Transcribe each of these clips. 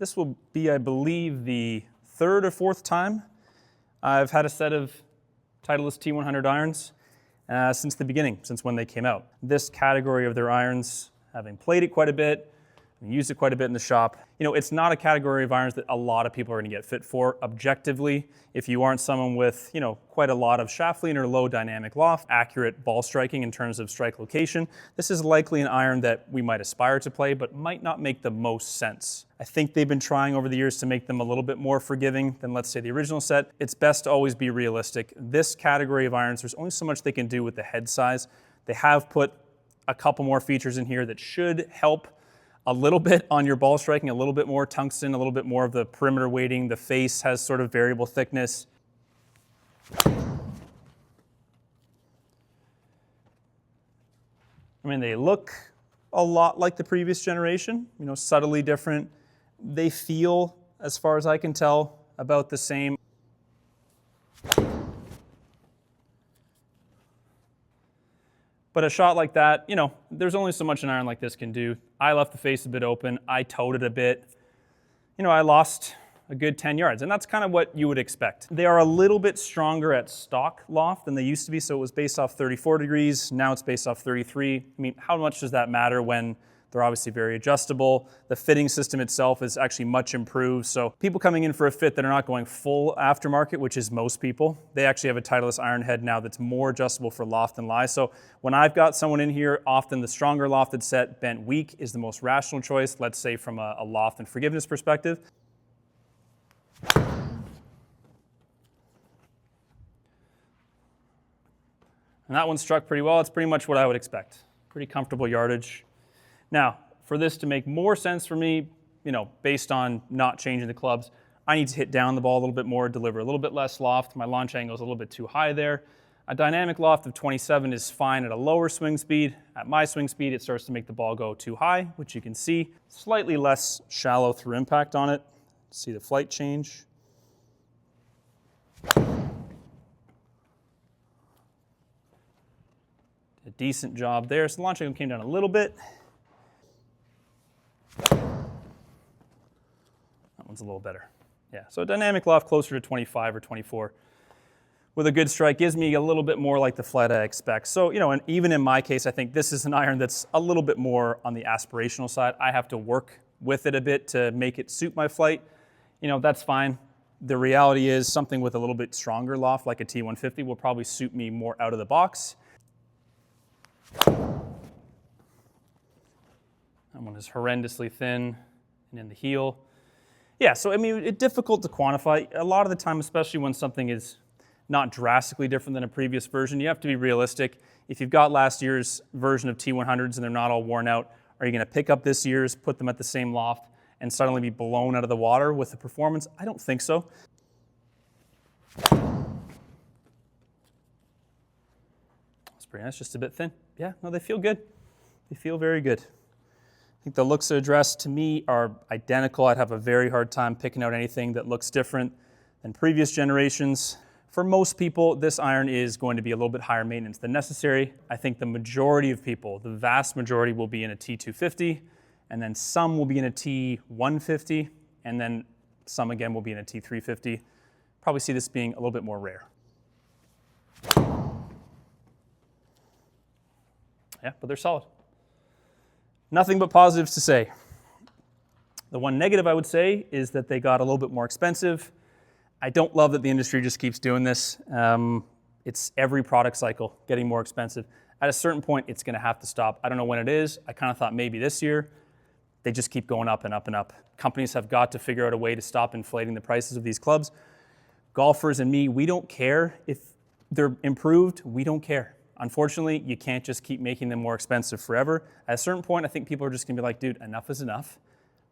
This will be, I believe, the third or fourth time I've had a set of Titleist T100 irons since the beginning, since when they came out. This category of their irons, having played it quite a bit, and used it quite a bit in the shop, you know, it's not a category of irons that a lot of people are going to get fit for objectively. If you aren't someone with, you know, quite a lot of shaft lean or low dynamic loft, accurate ball striking in terms of strike location, this is likely an iron that we might aspire to play, but might not make the most sense. I think they've been trying over the years to make them a little bit more forgiving than, let's say, the original set. It's best to always be realistic. This category of irons, there's only so much they can do with the head size. They have put a couple more features in here that should help a little bit on your ball striking, a little bit more tungsten, a little bit more of the perimeter weighting. The face has sort of variable thickness. I mean, they look a lot like the previous generation, you know, subtly different. They feel, as far as I can tell, about the same. But a shot like that, you know, there's only so much an iron like this can do. I left the face a bit open. I towed it a bit. You know, I lost a good 10 yards, and that's kind of what you would expect. They are a little bit stronger at stock loft than they used to be, so it was based off 34 degrees. Now it's based off 33. I mean, how much does that matter when they're obviously very adjustable? The fitting system itself is actually much improved. So people coming in for a fit that are not going full aftermarket, which is most people, they actually have a Titleist iron head now that's more adjustable for loft and lie. So when I've got someone in here, often the stronger lofted set bent weak is the most rational choice, let's say from a loft and forgiveness perspective. And that one struck pretty well. It's pretty much what I would expect. Pretty comfortable yardage. Now, for this to make more sense for me, you know, based on not changing the clubs, I need to hit down the ball a little bit more, deliver a little bit less loft. My launch angle is a little bit too high there. A dynamic loft of 27 is fine at a lower swing speed. At my swing speed, it starts to make the ball go too high, which you can see. Slightly less shallow through impact on it. See the flight change. A decent job there. So the launch angle came down a little bit. That one's a little better. Yeah, so a dynamic loft closer to 25 or 24 with a good strike gives me a little bit more like the flight I expect. So, you know, and even in my case, I think this is an iron that's a little bit more on the aspirational side. I have to work with it a bit to make it suit my flight. You know, that's fine. The reality is something with a little bit stronger loft, like a T150, will probably suit me more out of the box. That one is horrendously thin and in the heel. Yeah, so I mean, it's difficult to quantify. A lot of the time, especially when something is not drastically different than a previous version, you have to be realistic. If you've got last year's version of T100s and they're not all worn out, are you going to pick up this year's, put them at the same loft, and suddenly be blown out of the water with the performance? I don't think so. That's pretty nice, just a bit thin. Yeah, no, they feel good. They feel very good. I think the looks addressed to me are identical. I'd have a very hard time picking out anything that looks different than previous generations. For most people, this iron is going to be a little bit higher maintenance than necessary. I think the majority of people, the vast majority, will be in a T250, and then some will be in a T150, and then some again will be in a T350. Probably see this being a little bit more rare. Yeah, but they're solid. Nothing but positives to say. The one negative I would say is that they got a little bit more expensive. I don't love that the industry just keeps doing this. It's every product cycle getting more expensive. At a certain point, it's going to have to stop. I don't know when it is. I kind of thought maybe this year. They just keep going up and up and up. Companies have got to figure out a way to stop inflating the prices of these clubs. Golfers and me, we don't care if they're improved. We don't care. Unfortunately, you can't just keep making them more expensive forever. At a certain point, I think people are just going to be like, dude, enough is enough.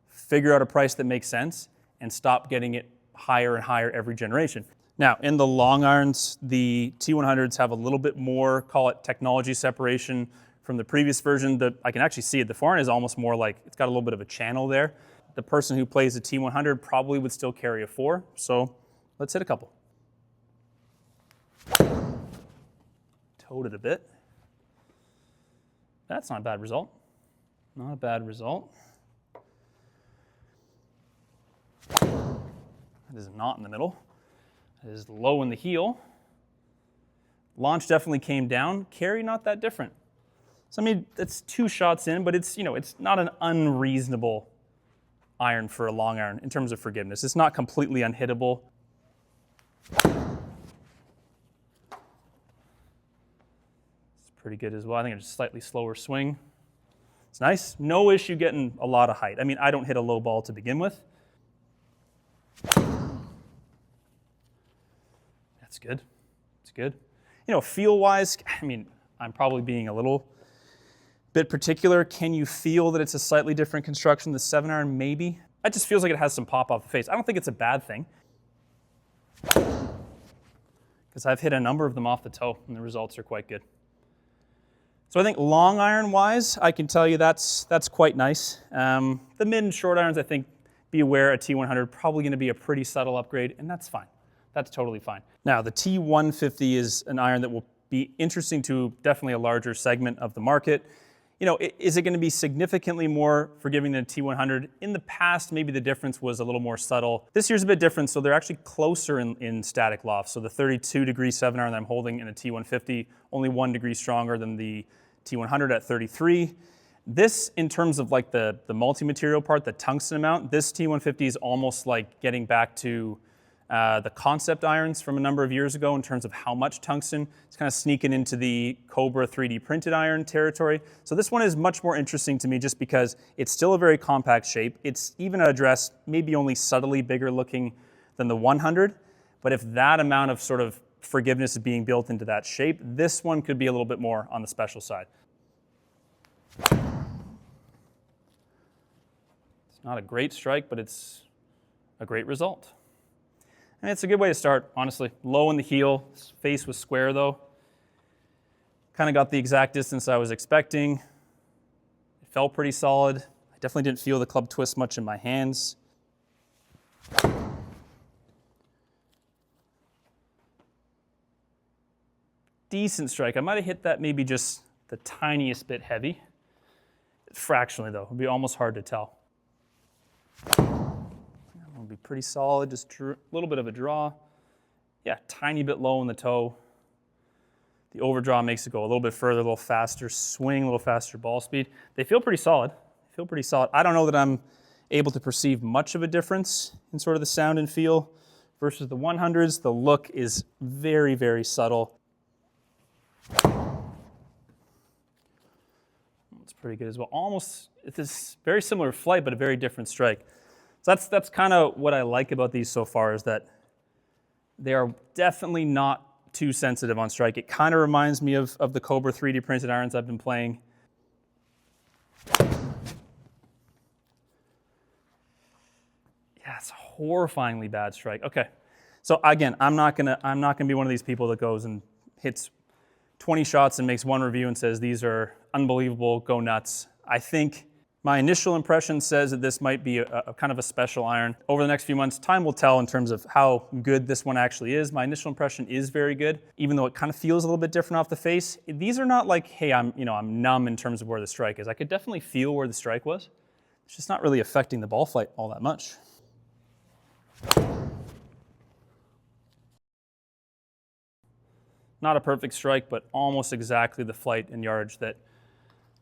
Figure out a price that makes sense and stop getting it higher and higher every generation. Now, in the long irons, the T100s have a little bit more, call it technology separation from the previous version. I can actually see it. The forend is almost more like, it's got a little bit of a channel there. The person who plays a T100 probably would still carry a 4. So let's hit a couple. Towed it a bit. That's not a bad result. Not a bad result. It is not in the middle. It is low in the heel. Launch definitely came down. Carry, not that different. So I mean, it's 2 shots in, but it's, it's not an unreasonable iron for a long iron in terms of forgiveness. It's not completely unhittable. It's pretty good as well. I think it's a slightly slower swing. It's nice. No issue getting a lot of height. I mean, I don't hit a low ball to begin with. That's good. It's good. Feel-wise, I mean, I'm probably being a little bit particular. Can you feel that it's a slightly different construction? The 7-iron, maybe. It just feels like it has some pop off the face. I don't think it's a bad thing, because I've hit a number of them off the toe, and the results are quite good. So I think long iron-wise, I can tell you that's quite nice. The mid and short irons, I think, be aware a T100 probably going to be a pretty subtle upgrade, and that's fine. That's totally fine. Now, the T150 is an iron that will be interesting to definitely a larger segment of the market. Is it going to be significantly more forgiving than a T100? In the past, maybe the difference was a little more subtle. This year's a bit different, so they're actually closer in static loft. So the 32-degree 7-iron that I'm holding in a T150, only 1 degree stronger than the T100 at 33. This, in terms of like the multi-material part, the tungsten amount, this T150 is almost like getting back to the concept irons from a number of years ago in terms of how much tungsten. It's kind of sneaking into the Cobra 3D printed iron territory. So this one is much more interesting to me just because it's still a very compact shape. It's even at address maybe only subtly bigger looking than the 100. But if that amount of sort of forgiveness is being built into that shape, this one could be a little bit more on the special side. It's not a great strike, but it's a great result. And it's a good way to start, honestly. Low in the heel, face was square though. Kind of got the exact distance I was expecting. It felt pretty solid. I definitely didn't feel the club twist much in my hands. Decent strike. I might have hit that maybe just the tiniest bit heavy. Fractionally though, it would be almost hard to tell. It'll be pretty solid, just a little bit of a draw. Yeah, tiny bit low in the toe. The overdraw makes it go a little bit further, a little faster swing, a little faster ball speed. They feel pretty solid. I don't know that I'm able to perceive much of a difference in sort of the sound and feel versus the 100s. The look is very, very subtle. It's pretty good as well. Almost, it's this very similar flight, but a very different strike. So that's kind of what I like about these so far, is that they are definitely not too sensitive on strike. It kind of reminds me of the Cobra 3D printed irons I've been playing. Yeah, it's a horrifyingly bad strike. Okay, so again, I'm not gonna be one of these people that goes and hits 20 shots and makes one review and says these are unbelievable, go nuts. I think my initial impression says that this might be a kind of a special iron. Over the next few months, time will tell in terms of how good this one actually is. My initial impression is very good, even though it kind of feels a little bit different off the face. These are not like, hey, I'm numb in terms of where the strike is. I could definitely feel where the strike was. It's just not really affecting the ball flight all that much. Not a perfect strike, but almost exactly the flight and yardage that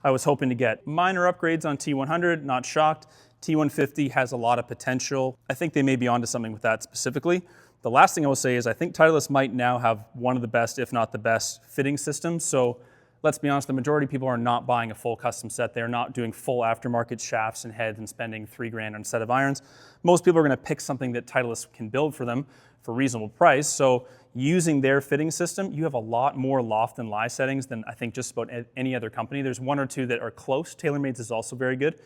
I was hoping to get. Minor upgrades on T100, not shocked. T150 has a lot of potential. I think they may be onto something with that specifically. The last thing I will say is I think Titleist might now have one of the best, if not the best, fitting systems. So let's be honest, the majority of people are not buying a full custom set. They're not doing full aftermarket shafts and heads and spending $3,000 on a set of irons. Most people are going to pick something that Titleist can build for them for a reasonable price. So using their fitting system, you have a lot more loft and lie settings than I think just about any other company. There's one or two that are close. TaylorMade's is also very good.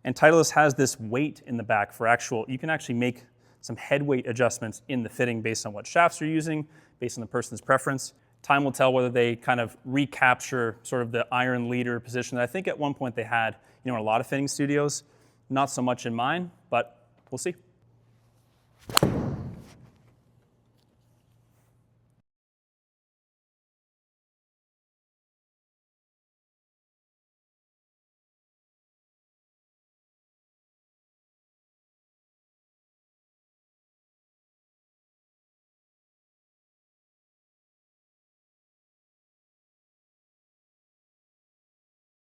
And Titleist has this weight in the back for you can actually make some head weight adjustments in the fitting based on what shafts you're using, based on the person's preference. Time will tell whether they kind of recapture sort of the iron leader position that I think at one point they had, in a lot of fitting studios. Not so much in mine, but we'll see.